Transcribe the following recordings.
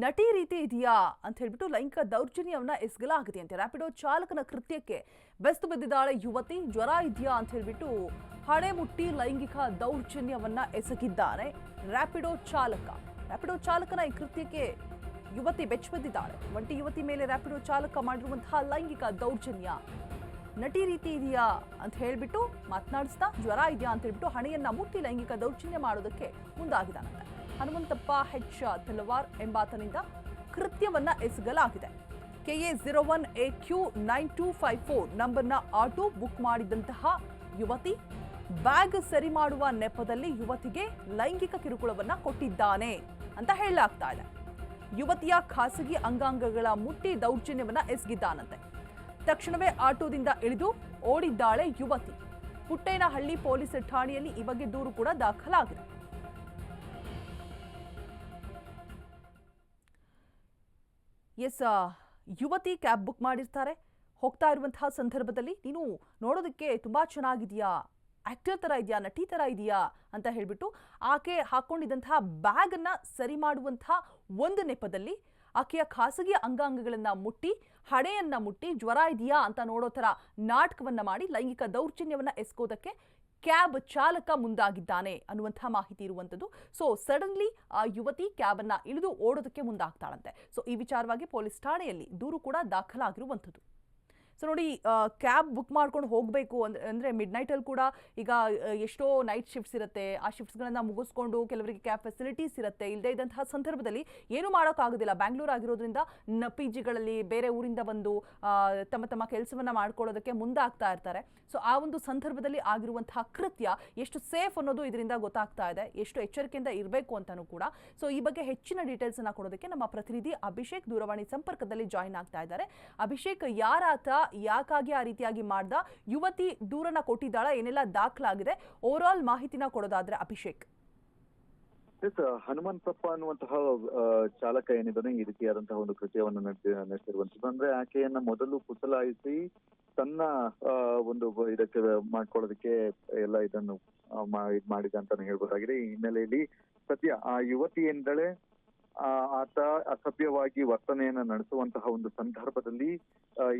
ನಟಿ ರೀತಿ ಇದೆಯಾ ಅಂತ ಹೇಳ್ಬಿಟ್ಟು ಲೈಂಗಿಕ ದೌರ್ಜನ್ಯವನ್ನ ಎಸಗಲಾಗಿದೆ ಅಂತೆ. ರ್ಯಾಪಿಡೋ ಚಾಲಕನ ಕೃತ್ಯಕ್ಕೆ ಬೆಸ್ತು ಬಿದ್ದಿದ್ದಾಳೆ ಯುವತಿ. ಜ್ವರ ಇದೆಯಾ ಅಂತ ಹೇಳ್ಬಿಟ್ಟು ಹಣೆ ಮುಟ್ಟಿ ಲೈಂಗಿಕ ದೌರ್ಜನ್ಯವನ್ನ ಎಸಗಿದ್ದಾನೆ ರ್ಯಾಪಿಡೋ ಚಾಲಕ. ರ್ಯಾಪಿಡೋ ಚಾಲಕನ ಈ ಕೃತ್ಯಕ್ಕೆ ಯುವತಿ ಬೆಚ್ಚ ಬಿದ್ದಿದ್ದಾಳೆ. ಒಂಟಿ ಯುವತಿ ಮೇಲೆ ರ್ಯಾಪಿಡೋ ಚಾಲಕ ಮಾಡಿರುವಂತಹ ಲೈಂಗಿಕ ದೌರ್ಜನ್ಯ. ನಟಿ ರೀತಿ ಇದೆಯಾ ಅಂತ ಹೇಳ್ಬಿಟ್ಟು ಮಾತನಾಡಿಸ್ತಾ ಜ್ವರ ಇದೆಯಾ ಅಂತ ಹೇಳ್ಬಿಟ್ಟು ಹಣೆಯನ್ನ ಮುಟ್ಟಿ ಲೈಂಗಿಕ ದೌರ್ಜನ್ಯ ಮಾಡೋದಕ್ಕೆ ಮುಂದಾಗಿದ್ದಾನಂತೆ. ಹನುಮಂತಪ್ಪ ಹೆಚ್ ತಲವಾರ್ ಎಂಬಾತನಿಂದ ಕೃತ್ಯವನ್ನ ಎಸಗಲಾಗಿದೆ. KA01AQ9254 ನಂಬರ್ನ ಆಟೋ ಬುಕ್ ಮಾಡಿದಂತಹ ಯುವತಿ ಬ್ಯಾಗ್ ಸರಿ ಮಾಡುವ ನೆಪದಲ್ಲಿ ಯುವತಿಗೆ ಲೈಂಗಿಕ ಕಿರುಕುಳವನ್ನ ಕೊಟ್ಟಿದ್ದಾನೆ ಅಂತ ಹೇಳಲಾಗ್ತಾ ಇದೆ. ಯುವತಿಯ ಖಾಸಗಿ ಅಂಗಾಂಗಗಳ ಮುಟ್ಟಿ ದೌರ್ಜನ್ಯವನ್ನ ಎಸಗಿದ್ದಾನಂತೆ. ತಕ್ಷಣವೇ ಆಟೋದಿಂದ ಇಳಿದು ಓಡಿದ್ದಾಳೆ ಯುವತಿ. ಪುಟ್ಟೇನಹಳ್ಳಿ ಪೊಲೀಸ್ ಠಾಣೆಯಲ್ಲಿ ಈ ಬಗ್ಗೆ ದೂರು ಕೂಡ ದಾಖಲಾಗಿದೆ. ಯುವತಿ ಕ್ಯಾಬ್ ಬುಕ್ ಮಾಡಿರ್ತಾರೆ. ಹೋಗ್ತಾ ಇರುವಂತಹ ಸಂದರ್ಭದಲ್ಲಿ ನೀನು ನೋಡೋದಕ್ಕೆ ತುಂಬಾ ಚೆನ್ನಾಗಿದೆಯಾ, ಆಕ್ಟರ್ ತರ ಇದೆಯಾ, ನಟಿ ತರ ಇದೆಯಾ ಅಂತ ಹೇಳ್ಬಿಟ್ಟು ಆಕೆ ಹಾಕೊಂಡಿದ್ದಂತಹ ಬ್ಯಾಗ್ ಅನ್ನ ಸರಿ ಮಾಡುವಂತಹ ಒಂದು ನೆಪದಲ್ಲಿ ಆಕೆಯ ಖಾಸಗಿ ಅಂಗಾಂಗಗಳನ್ನ ಮುಟ್ಟಿ ಹಣೆಯನ್ನ ಮುಟ್ಟಿ ಜ್ವರ ಇದೆಯಾ ಅಂತ ನೋಡೋ ತರ ನಾಟಕವನ್ನ ಮಾಡಿ ಲೈಂಗಿಕ ದೌರ್ಜನ್ಯವನ್ನ ಎಸಗೋದಕ್ಕೆ ಕ್ಯಾಬ್ ಚಾಲಕ ಮುಂದಾಗಿದ್ದಾನೆ ಅನ್ನುವಂತಹ ಮಾಹಿತಿ ಇರುವಂಥದ್ದು. ಸೊ ಸಡನ್ಲಿ ಆ ಯುವತಿ ಕ್ಯಾಬ್ ಅನ್ನ ಇಳಿದು ಓಡೋದಕ್ಕೆ ಮುಂದಾಗ್ತಾಳಂತೆ. ಸೊ ಈ ವಿಚಾರವಾಗಿ ಪೊಲೀಸ್ ಠಾಣೆಯಲ್ಲಿ ದೂರು ಕೂಡ ದಾಖಲಾಗಿರುವಂಥದ್ದು. ಸೊ ನೋಡಿ, ಕ್ಯಾಬ್ ಬುಕ್ ಮಾಡ್ಕೊಂಡು ಹೋಗಬೇಕು ಅಂದರೆ ಮಿಡ್ ನೈಟಲ್ಲಿ ಕೂಡ ಈಗ ಎಷ್ಟೋ ನೈಟ್ ಶಿಫ್ಟ್ಸ್ ಇರುತ್ತೆ. ಆ ಶಿಫ್ಟ್ಸ್ಗಳನ್ನು ಮುಗಿಸ್ಕೊಂಡು ಕೆಲವರಿಗೆ ಕ್ಯಾಬ್ ಫೆಸಿಲಿಟೀಸ್ ಇರುತ್ತೆ. ಇಲ್ಲದೇ ಇದ್ದಂತಹ ಸಂದರ್ಭದಲ್ಲಿ ಏನೂ ಮಾಡೋಕ್ಕಾಗೋದಿಲ್ಲ. ಬ್ಯಾಂಗ್ಳೂರ್ ಆಗಿರೋದ್ರಿಂದ ಪಿ ಜಿಗಳಲ್ಲಿ ಬೇರೆ ಊರಿಂದ ಬಂದು ತಮ್ಮ ಕೆಲಸವನ್ನು ಮಾಡ್ಕೊಳ್ಳೋದಕ್ಕೆ ಮುಂದಾಗ್ತಾ ಇರ್ತಾರೆ. ಸೊ ಆ ಒಂದು ಸಂದರ್ಭದಲ್ಲಿ ಆಗಿರುವಂತಹ ಕೃತ್ಯ ಎಷ್ಟು ಸೇಫ್ ಅನ್ನೋದು ಇದರಿಂದ ಗೊತ್ತಾಗ್ತಾ ಇದೆ, ಎಷ್ಟು ಎಚ್ಚರಿಕೆಯಿಂದ ಇರಬೇಕು ಅಂತಲೂ ಕೂಡ. ಸೊ ಈ ಬಗ್ಗೆ ಹೆಚ್ಚಿನ ಡೀಟೇಲ್ಸನ್ನು ಕೊಡೋದಕ್ಕೆ ನಮ್ಮ ಪ್ರತಿನಿಧಿ ಅಭಿಷೇಕ್ ದೂರವಾಣಿ ಸಂಪರ್ಕದಲ್ಲಿ ಜಾಯಿನ್ ಆಗ್ತಾ ಇದ್ದಾರೆ. ಅಭಿಷೇಕ್, ಯಾರಾತ, ಯಾಕಾಗಿ ಆ ರೀತಿಯಾಗಿ ಮಾಡ್ದ, ಯುವತಿ ದೂರನ್ನ ಕೊಟ್ಟಿದ್ದಾಳ, ಏನೆಲ್ಲ ದಾಖಲಾಗಿದೆ, ಓವರ್ ಆಲ್ ಮಾಹಿತಿನ ಕೊಡೋದಾದ್ರೆ ಅಭಿಷೇಕ್. ಹನುಮಂತಪ್ಪ ಅನ್ನುವಂತಹ ಚಾಲಕ ಏನಿದ್ದಾನೆ ಈ ರೀತಿಯಾದಂತಹ ಒಂದು ಕೃತ್ಯವನ್ನು ನಡೆಸಿರುವಂತದ್ದು. ಅಂದ್ರೆ ಆಕೆಯನ್ನ ಮೊದಲು ಪುಸಲಾಯಿಸಿ ತನ್ನ ಒಂದು ಇದಕ್ಕೆ ಮಾಡ್ಕೊಳ್ಳೋದಕ್ಕೆ ಎಲ್ಲ ಇದನ್ನು ಮಾಡಿದ ಅಂತಾನೆ ಹೇಳ್ಬೋದಾಗಿದೆ. ಈ ಹಿನ್ನೆಲೆಯಲ್ಲಿ ಸದ್ಯ ಆ ಯುವತಿ ಎಂದಳೆ ಆತ ಅಸಭ್ಯವಾಗಿ ವರ್ತನೆಯನ್ನ ನಡೆಸುವಂತಹ ಒಂದು ಸಂದರ್ಭದಲ್ಲಿ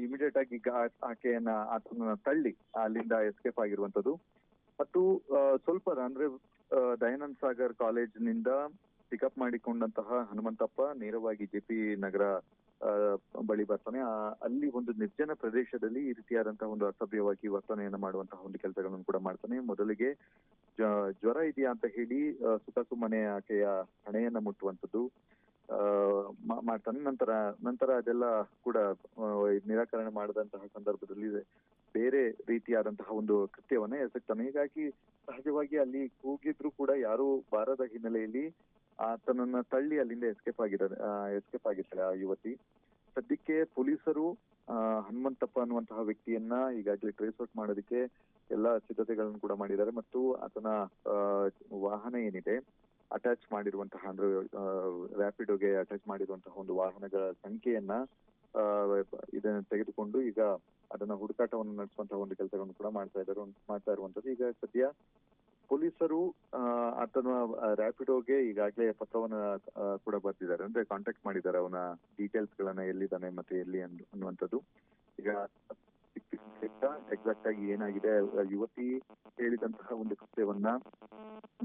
ಇಮಿಡಿಯೇಟ್ ಆಗಿ ಆತನ ತಳ್ಳಿ ಅಲ್ಲಿಂದ ಎಸ್ಕೇಪ್ ಆಗಿರುವಂತದ್ದು. ಮತ್ತು ಸ್ವಲ್ಪ ಅಂದ್ರೆ ದಯಾನಂದ ಸಾಗರ್ ಕಾಲೇಜಿನಿಂದ ಪಿಕಪ್ ಮಾಡಿಕೊಂಡಂತಹ ಹನುಮಂತಪ್ಪ ನೇರವಾಗಿ JP ನಗರ ಬಳಿ ಬರ್ತಾನೆ. ಅಲ್ಲಿ ಒಂದು ನಿರ್ಜನ ಪ್ರದೇಶದಲ್ಲಿ ಈ ರೀತಿಯಾದಂತಹ ಒಂದು ಅಸಭ್ಯವಾಗಿ ವರ್ತನೆಯನ್ನ ಮಾಡುವಂತಹ ಒಂದು ಕೆಲಸಗಳನ್ನು ಕೂಡ ಮಾಡ್ತಾನೆ. ಮೊದಲಿಗೆ ಜ್ವರ ಇದೆಯಾ ಅಂತ ಹೇಳಿ ಸುಮ್ಮನೆ ಆಕೆಯ ಹಣೆಯನ್ನ ಮುಟ್ಟುವಂಥದ್ದು ಮಾಡ್ತಾನೆ. ನಂತರ ಅದೆಲ್ಲ ಕೂಡ ನಿರಾಕರಣೆ ಮಾಡದಂತಹ ಸಂದರ್ಭದಲ್ಲಿ ಬೇರೆ ರೀತಿಯಾದಂತಹ ಒಂದು ಕೃತ್ಯವನ್ನ ಎಸಗ್ತಾನೆ. ಹೀಗಾಗಿ ಸಹಜವಾಗಿ ಅಲ್ಲಿ ಕೂಗಿದ್ರು ಕೂಡ ಯಾರು ಬಾರದ ಹಿನ್ನೆಲೆಯಲ್ಲಿ ಆತನನ್ನ ತಳ್ಳಿ ಅಲ್ಲಿಂದ ಎಸ್ಕೇಪ್ ಆಗಿದ್ದಾಳೆ ಆ ಯುವತಿ. ಸದ್ಯಕ್ಕೆ ಪೊಲೀಸರು ಹನುಮಂತಪ್ಪ ಅನ್ನುವಂತಹ ವ್ಯಕ್ತಿಯನ್ನ ಈಗಾಗಲೇ ಟ್ರೇಸ್ ಔಟ್ ಮಾಡೋದಕ್ಕೆ ಎಲ್ಲಾ ಸಿದ್ಧತೆಗಳನ್ನು ಕೂಡ ಮಾಡಿದ್ದಾರೆ. ಮತ್ತು ಆತನ ವಾಹನ ಏನಿದೆ ಅಟ್ಯಾಚ್ ಮಾಡಿರುವಂತಹ ಅಂದ್ರೆ ರ್ಯಾಪಿಡೋಗೆ ಅಟ್ಯಾಚ್ ಮಾಡಿರುವಂತಹ ಒಂದು ವಾಹನಗಳ ಸಂಖ್ಯೆಯನ್ನ ಇದನ್ನ ತೆಗೆದುಕೊಂಡು ಈಗ ಅದನ್ನ ಹುಡುಕಾಟವನ್ನು ನಡೆಸುವಂತಹ ಒಂದು ಕೆಲಸಗಳನ್ನು ಕೂಡ ಮಾಡ್ತಾ ಇರುವಂತದ್ದು. ಈಗ ಸದ್ಯ ಪೊಲೀಸರು ಆತನ ರ್ಯಾಪಿಡೋಗೆ ಈಗಾಗಲೇ ಪತ್ರವನ್ನ ಕೂಡ ಬರ್ತಿದ್ದಾರೆ, ಅಂದ್ರೆ ಕಾಂಟ್ಯಾಕ್ಟ್ ಮಾಡಿದ್ದಾರೆ ಅವನ ಡೀಟೇಲ್ಸ್ ಗಳನ್ನ, ಎಲ್ಲಿದ್ದಾನೆ ಮತ್ತೆ ಎಲ್ಲಿ ಅನ್ನುವಂಥದ್ದು. ಈಗ ಎಕ್ಸಾಕ್ಟ್ ಆಗಿ ಏನಾಗಿದೆ, ಯುವತಿ ಹೇಳಿದಂತಹ ಒಂದು ಕೃತ್ಯವನ್ನ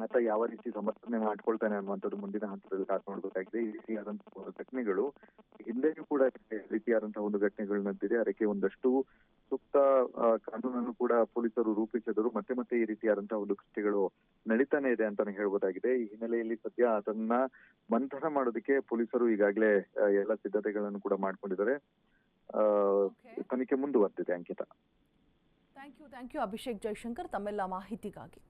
ಆತ ಯಾವ ರೀತಿ ಸಮರ್ಥನೆ ಮಾಡ್ಕೊಳ್ತಾನೆ ಅನ್ನುವಂಥದ್ದು ಮುಂದಿನ ಹಂತದಲ್ಲಿ ಕಾದು ನೋಡ್ಬೇಕಾಗಿದೆ. ಈ ರೀತಿಯಾದಂತಹ ಘಟನೆಗಳು ಹಿಂದೆಯೂ ಕೂಡ ರೀತಿಯಾದಂತಹ ಒಂದು ಘಟನೆಗಳು ನಡೆದಿದೆ. ಅದಕ್ಕೆ ಒಂದಷ್ಟು ಸೂಕ್ತ ಕಾನೂನನ್ನು ಕೂಡ ಪೊಲೀಸರು ರೂಪಿಸಿದರು. ಮತ್ತೆ ಈ ರೀತಿಯಾದಂತಹ ಒಂದು ಕೃತ್ಯಗಳು ನಡೀತಾನೆ ಇದೆ ಅಂತಾನೆ ಹೇಳ್ಬೋದಾಗಿದೆ. ಈ ಹಿನ್ನೆಲೆಯಲ್ಲಿ ಸದ್ಯ ಅದನ್ನ ಮಂಥನ ಮಾಡೋದಕ್ಕೆ ಪೊಲೀಸರು ಈಗಾಗಲೇ ಎಲ್ಲ ಸಿದ್ಧತೆಗಳನ್ನು ಕೂಡ ಮಾಡ್ಕೊಂಡಿದ್ದಾರೆ. ತನಿಖೆ ಮುಂದುವರೆದಿದೆ. ಅಂಕಿತ, ಥ್ಯಾಂಕ್ ಯು ಅಭಿಷೇಕ್ ಜೈಶಂಕರ್ ತಮ್ಮೆಲ್ಲ ಮಾಹಿತಿಗಾಗಿ.